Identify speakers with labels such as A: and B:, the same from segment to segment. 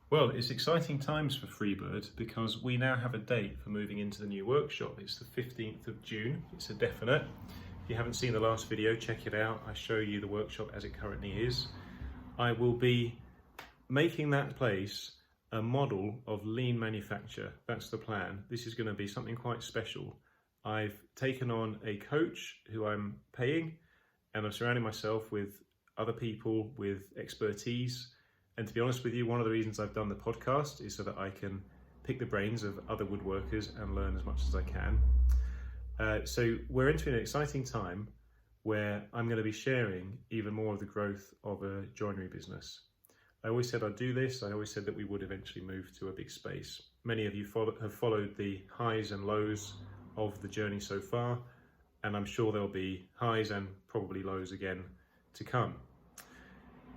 A: Well, it's exciting times for Freebird because we now have a date for moving into the new workshop. It's the 15th of June, it's a definite. If you haven't seen the last video, check it out. I show you the workshop as it currently is. I will be making that place a model of lean manufacture. That's the plan. This is going to be something quite special. I've taken on a coach who I'm paying, and I'm surrounding myself with other people with expertise. And to be honest with you, one of the reasons I've done the podcast is so that I can pick the brains of other woodworkers and learn as much as I can. So we're entering an exciting time where I'm going to be sharing even more of the growth of a joinery business. I always said I'd do this. I always said that we would eventually move to a big space. Many of you have followed the highs and lows of the journey so far, and I'm sure there'll be highs and probably lows again to come.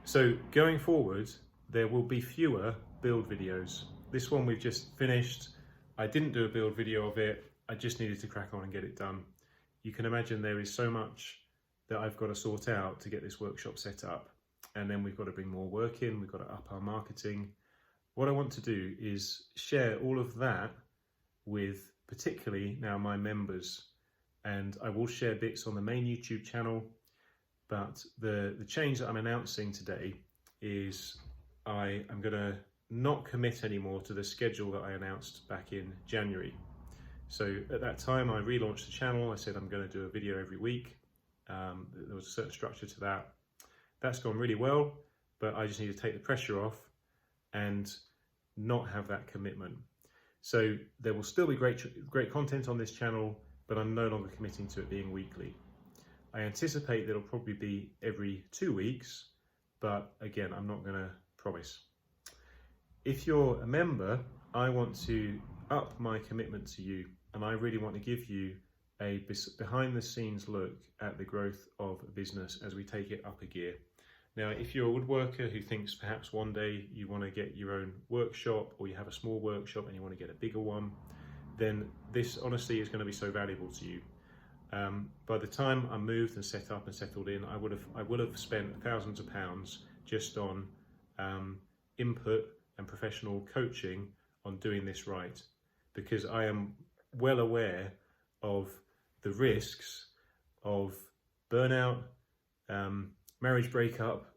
A: So going forward, there will be fewer build videos. This one we've just finished. I didn't do a build video of it. I just needed to crack on and get it done. You can imagine there is so much that I've got to sort out to get this workshop set up. And then we've got to bring more work in. We've got to up our marketing. What I want to do is share all of that with particularly now my members. And I will share bits on the main YouTube channel. But the change that I'm announcing today is I am going to not commit anymore to the schedule that I announced back in January. So at that time I relaunched the channel. I said I'm going to do a video every week. There was a certain structure to that. That's gone really well, but I just need to take the pressure off and not have that commitment. So there will still be great content on this channel, but I'm no longer committing to it being weekly. I anticipate that it'll probably be every 2 weeks, but again, I'm not going to promise. If you're a member, I want to up my commitment to you, and I really want to give you a behind the scenes look at the growth of a business as we take it up a gear. Now, if you're a woodworker who thinks perhaps one day you want to get your own workshop, or you have a small workshop and you want to get a bigger one, then this honestly is going to be so valuable to you. By the time I moved and set up and settled in, I would have spent thousands of pounds just on input and professional coaching on doing this right, because I am well aware of the risks of burnout, marriage breakup,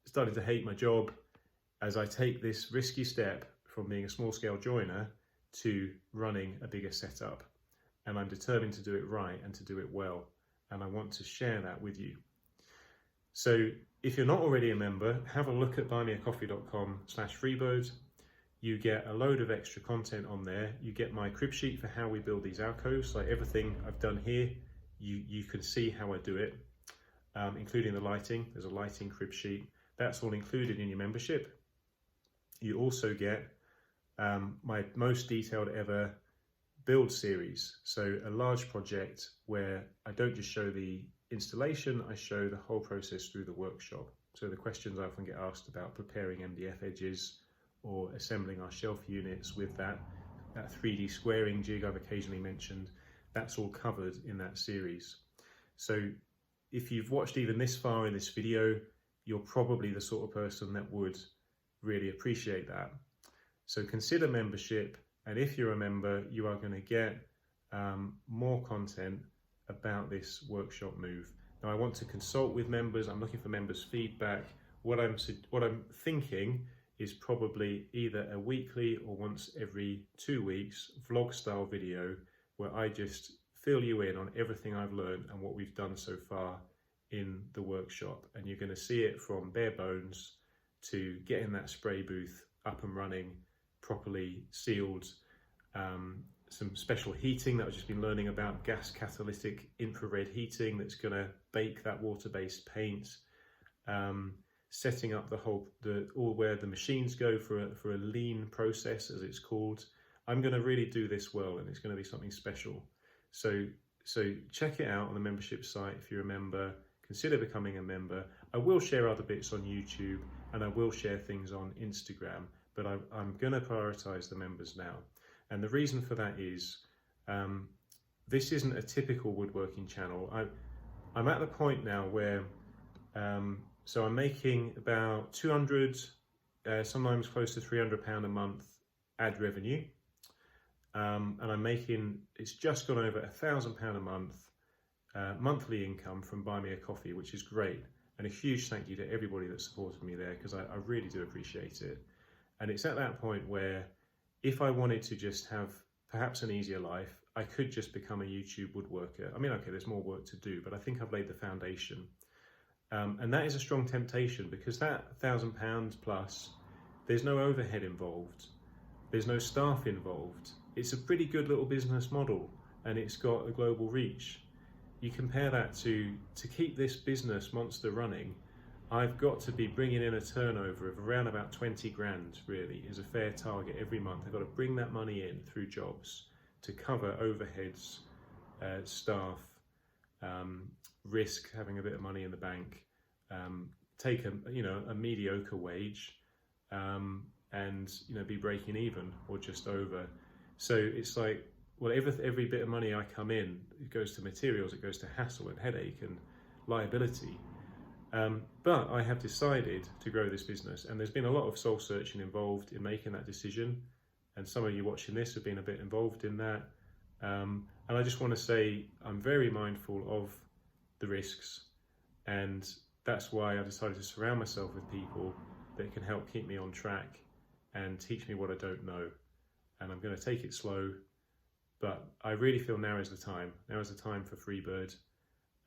A: starting to hate my job as I take this risky step from being a small scale joiner to running a bigger setup. And I'm determined to do it right and to do it well. And I want to share that with you. So if you're not already a member, have a look at buymeacoffee.com/freebird. You get a load of extra content on there. You get my crib sheet for how we build these alcoves. Like everything I've done here, you can see how I do it, including the lighting. There's a lighting crib sheet. That's all included in your membership. You also get my most detailed ever build series. So a large project where I don't just show the installation, I show the whole process through the workshop. So the questions I often get asked about preparing MDF edges or assembling our shelf units with that 3D squaring jig I've occasionally mentioned, that's all covered in that series. So if you've watched even this far in this video, you're probably the sort of person that would really appreciate that. So consider membership. And if you're a member, you are going to get more content about this workshop move. Now, I want to consult with members. I'm looking for members' feedback. What I'm thinking is probably either a weekly or once every 2 weeks vlog style video where I just fill you in on everything I've learned and what we've done so far in the workshop. And you're going to see it from bare bones to getting that spray booth up and running, properly sealed, some special heating that I've just been learning about, gas catalytic infrared heating that's going to bake that water-based paint, setting up all where the machines go for a lean process, as it's called. I'm going to really do this well, and it's going to be something special. So check it out on the membership site if you're a member. Consider becoming a member. I will share other bits on YouTube, and I will share things on Instagram, but I'm going to prioritize the members now. And the reason for that is this isn't a typical woodworking channel. I'm at the point now where so I'm making about 200 sometimes close to £300 a month ad revenue. And I'm making, it's just gone over £1,000 a month monthly income from Buy Me a Coffee, which is great. And a huge thank you to everybody that supported me there, because I really do appreciate it. And it's at that point where if I wanted to just have perhaps an easier life, I could just become a YouTube woodworker. I mean, okay, there's more work to do, but I think I've laid the foundation. And that is a strong temptation, because that £1,000 plus, there's no overhead involved. There's no staff involved. It's a pretty good little business model, and it's got a global reach. You compare that to keep this business monster running, I've got to be bringing in a turnover of around about 20 grand, really, is a fair target every month. I've got to bring that money in through jobs to cover overheads, staff, risk having a bit of money in the bank, take a mediocre wage, and be breaking even or just over. So it's like, well, every bit of money I come in, it goes to materials, it goes to hassle and headache and liability. But I have decided to grow this business, and there's been a lot of soul searching involved in making that decision. And some of you watching this have been a bit involved in that. And I just want to say I'm very mindful of the risks, and that's why I decided to surround myself with people that can help keep me on track and teach me what I don't know. And I'm going to take it slow, but I really feel now is the time. Now is the time for Freebird.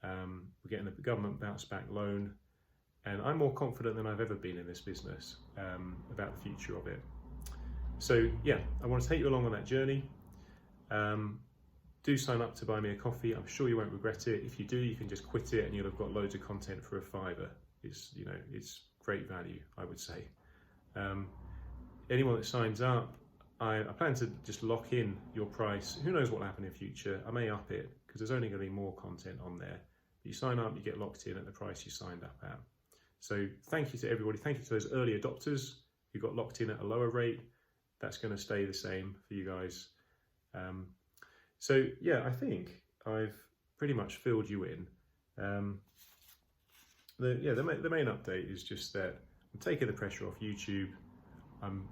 A: We're getting a government bounce back loan, and I'm more confident than I've ever been in this business about the future of it. So yeah, I want to take you along on that journey. Do sign up to Buy Me a Coffee. I'm sure you won't regret it. If you do, you can just quit it and you'll have got loads of content for £5. It's great value, I would say. Anyone that signs up, I plan to just lock in your price. Who knows what will happen in future? I may up it, because there's only going to be more content on there. But you sign up, you get locked in at the price you signed up at. So thank you to everybody. Thank you to those early adopters who got locked in at a lower rate. That's going to stay the same for you guys. So yeah, I think I've pretty much filled you in. The main update is just that I'm taking the pressure off YouTube. I'm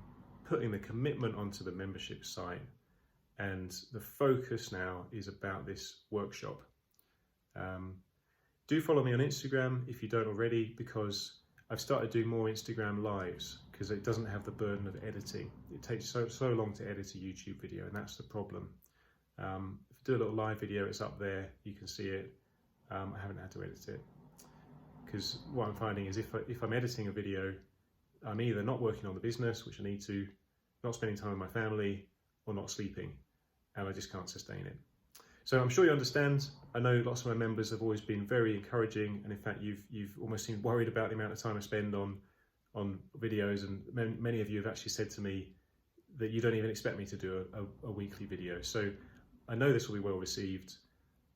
A: putting the commitment onto the membership site, and the focus now is about this workshop. Do follow me on Instagram if you don't already, because I've started doing more Instagram lives, because it doesn't have the burden of editing. It takes so long to edit a YouTube video, and that's the problem. If you do a little live video, it's up there, you can see it. I haven't had to edit it, because what I'm finding is if I'm editing a video, I'm either not working on the business, which I need to, not spending time with my family, or not sleeping, and I just can't sustain it. So I'm sure you understand. I know lots of my members have always been very encouraging, and in fact you've almost seemed worried about the amount of time I spend on videos, and many of you have actually said to me that you don't even expect me to do a weekly video. So I know this will be well received.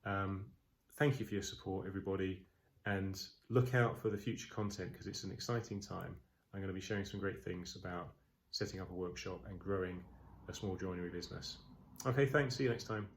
A: Thank you for your support, everybody, and look out for the future content, because it's an exciting time. I'm going to be sharing some great things about setting up a workshop and growing a small joinery business. Okay, thanks. See you next time.